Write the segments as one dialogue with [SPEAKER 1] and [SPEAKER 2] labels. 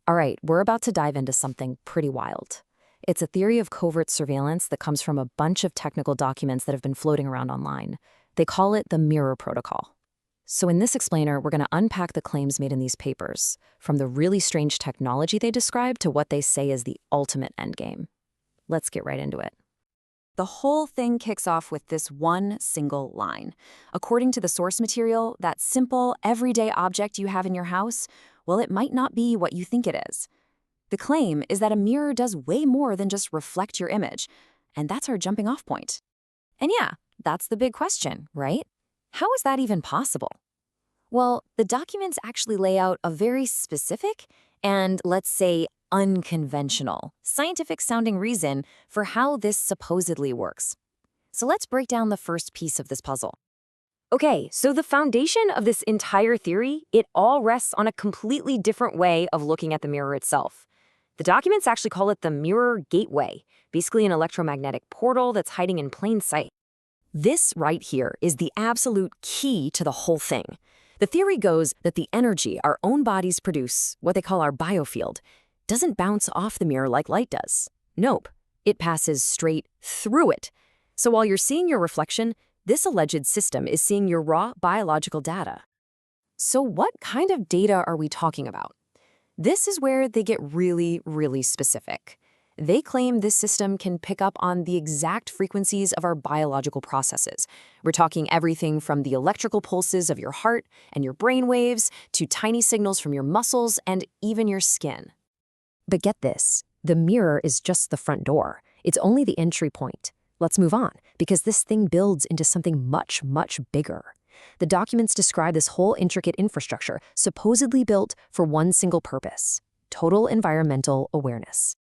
[SPEAKER 1] All right, we're about to dive into something pretty wild. It's a theory of covert surveillance that comes from a bunch of technical documents that have been floating around online. They call it the mirror protocol. So in this explainer, we're going to unpack the claims made in these papers, from the really strange technology they describe to what they say is the ultimate endgame. Let's get right into it. The whole thing kicks off with this one single line. According to the source material, that simple, everyday object you have in your house, well, it might not be what you think it is. The claim is that a mirror does way more than just reflect your image, and that's our jumping off point. And yeah, that's the big question, right? How is that even possible? Well, the documents actually lay out a very specific and, let's say, unconventional, scientific-sounding reason for how this supposedly works. So let's break down the first piece of this puzzle. Okay, so the foundation of this entire theory, it all rests on a completely different way of looking at the mirror itself. The documents actually call it the mirror gateway, basically an electromagnetic portal that's hiding in plain sight. This right here is the absolute key to the whole thing. The theory goes that the energy our own bodies produce, what they call our biofield, doesn't bounce off the mirror like light does. Nope, it passes straight through it. So while you're seeing your reflection, this alleged system is seeing your raw biological data. So what kind of data are we talking about? This is where they get really, really specific. They claim this system can pick up on the exact frequencies of our biological processes. We're talking everything from the electrical pulses of your heart and your brain waves to tiny signals from your muscles and even your skin. But get this, the mirror is just the front door. It's only the entry point. Let's move on, because this thing builds into something much, much bigger. The documents describe this whole intricate infrastructure supposedly built for one single purpose: total environmental awareness.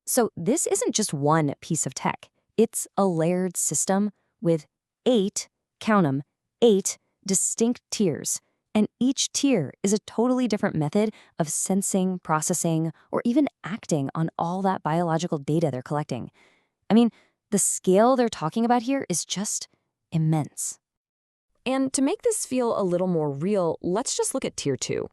[SPEAKER 1] So this isn't just one piece of tech. It's a layered system with 8, count 'em, 8 distinct tiers. And each tier is a totally different method of sensing, processing, or even acting on all that biological data they're collecting. I mean, the scale they're talking about here is just immense. And to make this feel a little more real, let's just look at Tier 2.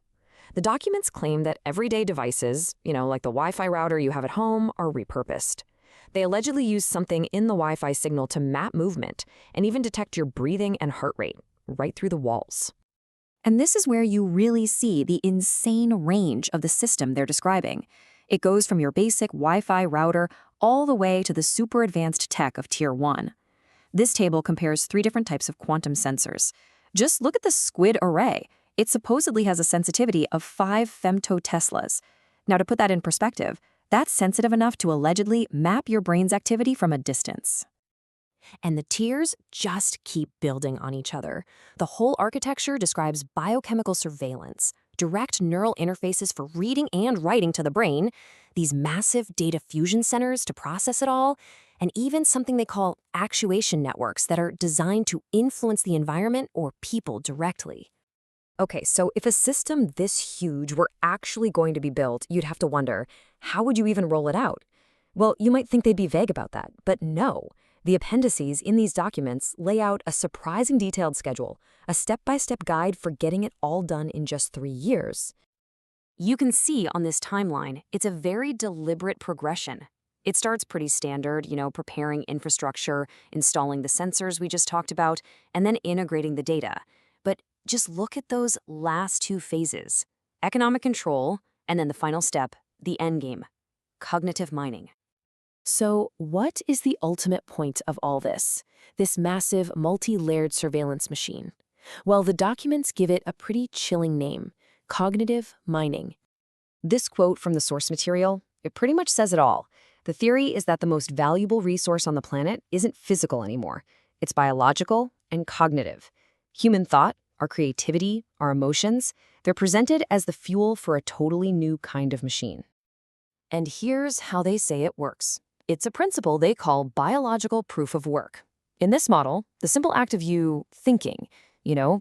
[SPEAKER 1] The documents claim that everyday devices, like the Wi-Fi router you have at home, are repurposed. They allegedly use something in the Wi-Fi signal to map movement and even detect your breathing and heart rate right through the walls. And this is where you really see the insane range of the system they're describing. It goes from your basic Wi-Fi router all the way to the super advanced tech of Tier 1. This table compares 3 different types of quantum sensors. Just look at the SQUID array. It supposedly has a sensitivity of 5 femtoteslas. Now, to put that in perspective, that's sensitive enough to allegedly map your brain's activity from a distance. And the tiers just keep building on each other. The whole architecture describes biochemical surveillance, direct neural interfaces for reading and writing to the brain, these massive data fusion centers to process it all, and even something they call actuation networks that are designed to influence the environment or people directly. Okay, so if a system this huge were actually going to be built, you'd have to wonder, how would you even roll it out? Well, you might think they'd be vague about that, but no. The appendices in these documents lay out a surprising detailed schedule, a step-by-step guide for getting it all done in just 3 years. You can see on this timeline, it's a very deliberate progression. It starts pretty standard, preparing infrastructure, installing the sensors we just talked about, and then integrating the data. But just look at those last 2 phases: economic control, and then the final step, the endgame, cognitive mining. So what is the ultimate point of all this massive multi-layered surveillance machine? Well, the documents give it a pretty chilling name: cognitive mining. This quote from the source material, it pretty much says it all. The theory is that the most valuable resource on the planet isn't physical anymore. It's biological and cognitive. Human thought, our creativity, our emotions, they're presented as the fuel for a totally new kind of machine. And here's how they say it works. It's a principle they call biological proof of work. In this model, the simple act of you thinking,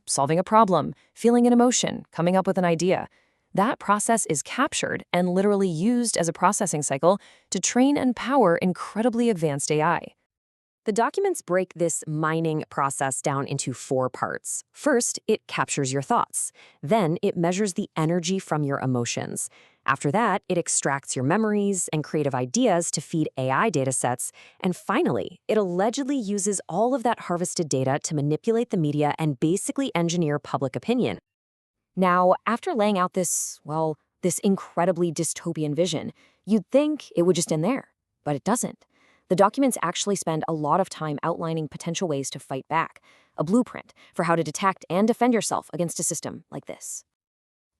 [SPEAKER 1] solving a problem, feeling an emotion, coming up with an idea, that process is captured and literally used as a processing cycle to train and power incredibly advanced AI. The documents break this mining process down into 4 parts. First, it captures your thoughts. Then it measures the energy from your emotions. After that, it extracts your memories and creative ideas to feed AI datasets. And finally, it allegedly uses all of that harvested data to manipulate the media and basically engineer public opinion. Now, after laying out this incredibly dystopian vision, you'd think it would just end there. But it doesn't. The documents actually spend a lot of time outlining potential ways to fight back, a blueprint for how to detect and defend yourself against a system like this.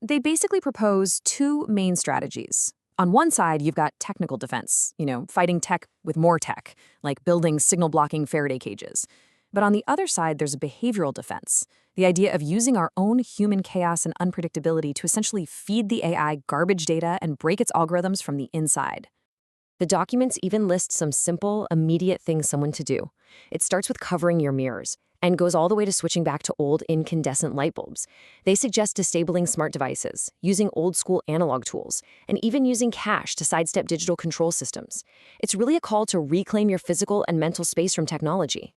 [SPEAKER 1] They basically propose two main strategies. On one side, you've got technical defense, fighting tech with more tech, like building signal-blocking Faraday cages. But on the other side, there's a behavioral defense, the idea of using our own human chaos and unpredictability to essentially feed the AI garbage data and break its algorithms from the inside. The documents even list some simple, immediate things someone to do. It starts with covering your mirrors and goes all the way to switching back to old incandescent light bulbs. They suggest disabling smart devices, using old-school analog tools, and even using cash to sidestep digital control systems. It's really a call to reclaim your physical and mental space from technology.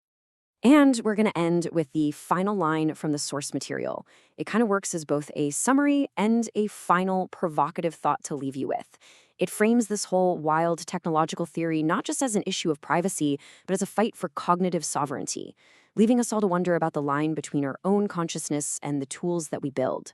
[SPEAKER 1] And we're going to end with the final line from the source material. It kind of works as both a summary and a final provocative thought to leave you with. It frames this whole wild technological theory not just as an issue of privacy, but as a fight for cognitive sovereignty, leaving us all to wonder about the line between our own consciousness and the tools that we build.